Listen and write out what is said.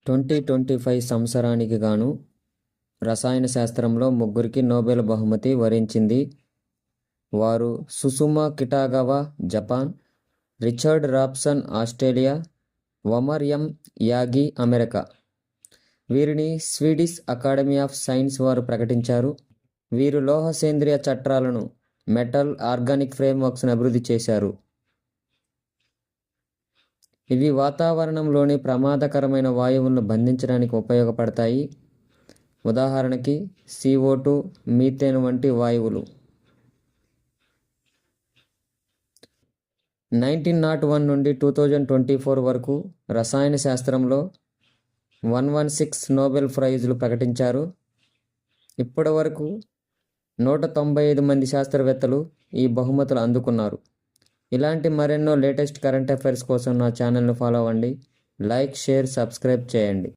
2025 సంవత్సరానికి గాను రసాయన శాస్త్రంలో ముగ్గురికి నోబెల్ బహుమతి వరించింది. వారు Susumu Kitagawa Japan, Richard Robson Australia, Omar M Yaghi America. వీరిని స్వీడిష్ అకాడమీ ఆఫ్ సైన్స్ వారు ప్రకటించారు. వీరు లోహ సేంద్రియ చట్రాలను, మెటల్ ఆర్గానిక్ ఫ్రేమ్వర్క్స్ను అభివృద్ధి చేశారు. ఇవి వాతావరణంలోని ప్రమాదకరమైన వాయువులను బంధించడానికి ఉపయోగపడతాయి. ఉదాహరణకి CO2, మీథేన్ వంటి వాయువులు. 1901 నుండి 2024 వరకు రసాయన శాస్త్రంలో 116 నోబెల్ ప్రైజులు ప్రకటించారు. ఇప్పటి వరకు 195 మంది శాస్త్రవేత్తలు ఈ బహుమతులు అందుకున్నారు. ఇలాంటి మరెన్నో లేటెస్ట్ కరెంట్ అఫైర్స్ కోసం నా ఛానల్ను ఫాలో అవ్వండి. లైక్, షేర్, సబ్స్క్రైబ్ చేయండి.